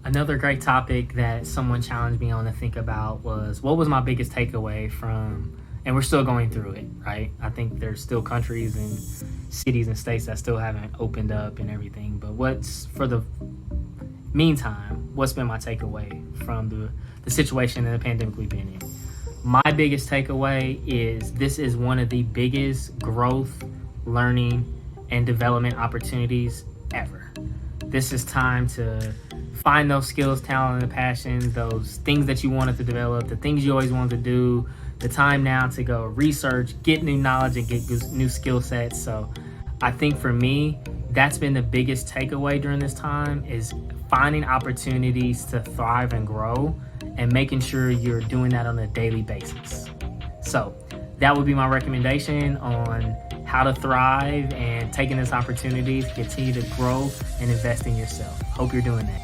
Another great topic that someone challenged me on to think about was what was my biggest takeaway from, and we're still going through it, right? I think there's still countries and cities and states that still haven't opened up and everything. But what's, for the meantime, what's been my takeaway from the situation and the pandemic we've been in? My biggest takeaway is this is one of the biggest growth, learning, and development opportunities ever. This is time to find those skills, talent, and passions, those things that you wanted to develop, the things you always wanted to do. The time now to go research, get new knowledge, and get new skill sets. So I think for me, that's been the biggest takeaway during this time, is finding opportunities to thrive and grow and making sure you're doing that on a daily basis. So that would be my recommendation on how to thrive and taking this opportunity to continue to grow and invest in yourself. Hope you're doing that.